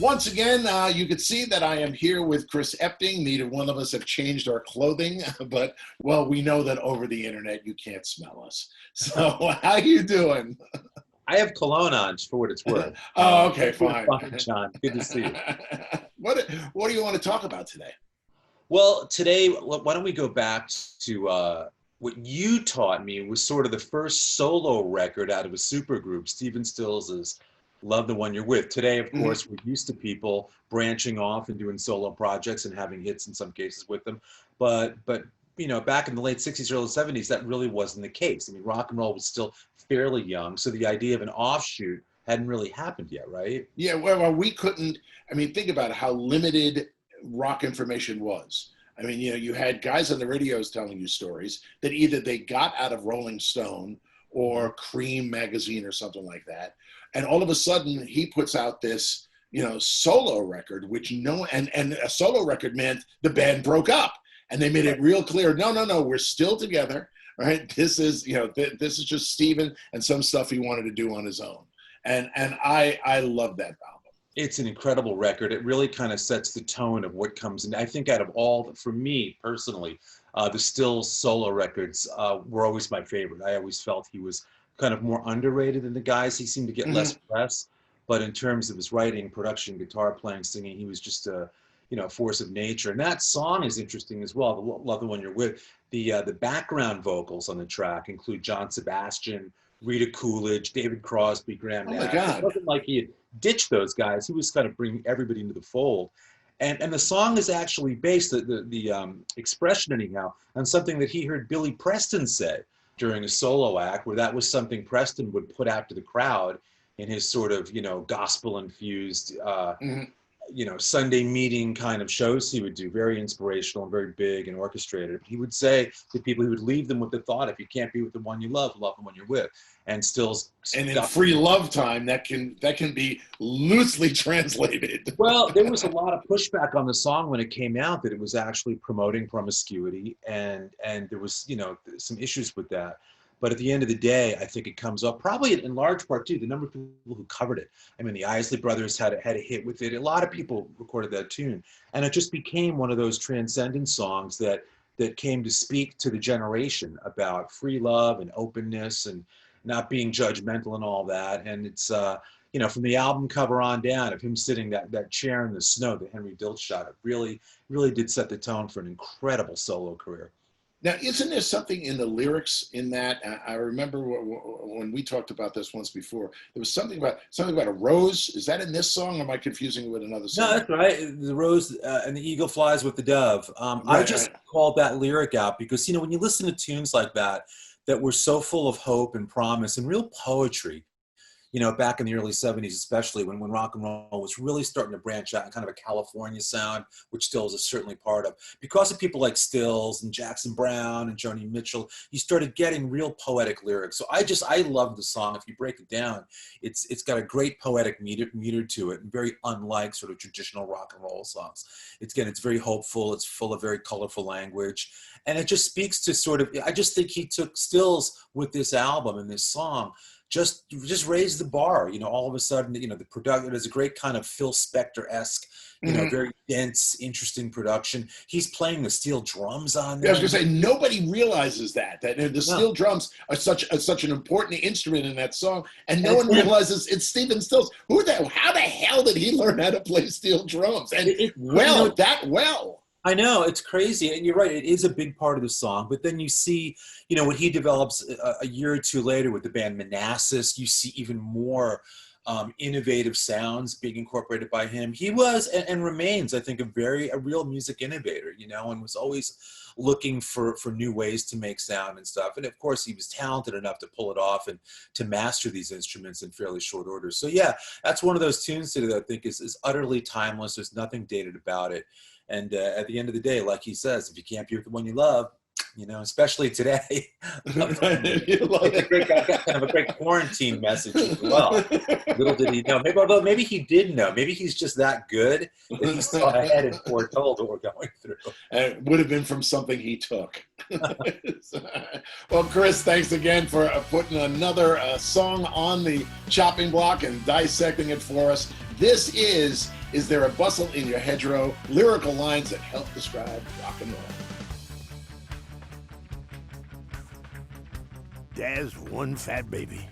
Once again, you can see that I am here with Chris Epting. Neither one of us have changed our clothing, but, well, we know that over the internet you can't smell us. So how you doing? I have cologne on, for what it's worth. Oh, okay, fine. John. Good to see you. What do you want to talk about today? Well, today, why don't we go back to what you taught me was sort of the first solo record out of a supergroup, Stephen Stills' Love the One You're With. Today, of course, we're used to people branching off and doing solo projects and having hits in some cases with them. But you know, back in the late 60s, early 70s, that really wasn't the case. I mean, rock and roll was still fairly young, so the idea of an offshoot hadn't really happened yet, right? Yeah, well, we couldn't, I mean, think about how limited rock information was. I mean, you know, you had guys on the radios telling you stories that either they got out of Rolling Stone or Cream magazine or something like that. And all of a sudden he puts out this, you know, solo record, which and a solo record meant the band broke up, and they made it real clear. No, we're still together. Right. This is, you know, this is just Steven and some stuff he wanted to do on his own. And I love that album. It's an incredible record. It really kind of sets the tone of what comes in. I think out of all, for me personally, the Stills solo records were always my favorite. I always felt he was kind of more underrated than the guys. He seemed to get less press, but in terms of his writing, production, guitar playing, singing, he was just a force of nature. And that song is interesting as well. Love the One You're With. The background vocals on the track include John Sebastian, Rita Coolidge, David Crosby, Graham Nash. Oh my God. It wasn't like he had ditched those guys. He was kind of bringing everybody into the fold. And the song is actually based, the expression anyhow, on something that he heard Billy Preston say during a solo act, where that was something Preston would put out to the crowd in his sort of, gospel-infused, Sunday meeting kind of shows he would do, very inspirational and very big and orchestrated. He would say to people, he would leave them with the thought, if you can't be with the one you love the one you're with. And Stills. And in Free Love Time, that can be loosely translated. Well, there was a lot of pushback on the song when it came out, that it was actually promoting promiscuity, and there was, some issues with that. But at the end of the day, I think it comes up probably in large part too, the number of people who covered it. I mean, the Isley Brothers had a hit with it. A lot of people recorded that tune, and it just became one of those transcendent songs that came to speak to the generation about free love and openness and not being judgmental and all that. And it's from the album cover on down, of him sitting that chair in the snow that Henry Diltz shot, it really did set the tone for an incredible solo career. Now, isn't there something in the lyrics in that? I remember when we talked about this once before, there was something about a rose. Is that in this song, or am I confusing it with another song? No, that's right. The rose and the eagle flies with the dove. I just called that lyric out because, when you listen to tunes like that were so full of hope and promise and real poetry, back in the early 70s, especially when rock and roll was really starting to branch out in kind of a California sound, which Stills is certainly part of. Because of people like Stills and Jackson Browne and Joni Mitchell, you started getting real poetic lyrics. So I love the song. If you break it down, it's got a great poetic meter to it, and very unlike sort of traditional rock and roll songs. It's very hopeful. It's full of very colorful language. And it just speaks to sort of, I just think he took Stills with this album and this song, just raise the bar, all of a sudden, the production is a great kind of Phil Spector-esque, very dense, interesting production. He's playing the steel drums on there. Yeah, I was going to say, nobody realizes that the steel drums are such an important instrument in that song, and no one realizes it's Stephen Stills. How the hell did he learn how to play steel drums? And that well. I know, it's crazy, and you're right, it is a big part of the song, but then you see, when he develops a year or two later with the band Manassas, you see even more innovative sounds being incorporated by him. He was and remains, I think, a real music innovator, and was always looking for new ways to make sound and stuff. And of course, he was talented enough to pull it off and to master these instruments in fairly short order. So yeah, that's one of those tunes that I think is utterly timeless. There's nothing dated about it. And at the end of the day, like he says, if you can't be with the one you love, especially today, I've got kind of a great quarantine message as well. Little did he know. Maybe he did know. Maybe he's just that good that he saw ahead and foretold what we're going through. And it would have been from something he took. Well, Chris, thanks again for putting another song on the chopping block and dissecting it for us. This is There a Bustle in Your Hedgerow? Lyrical lines that help describe rock and roll. Dad's one fat baby.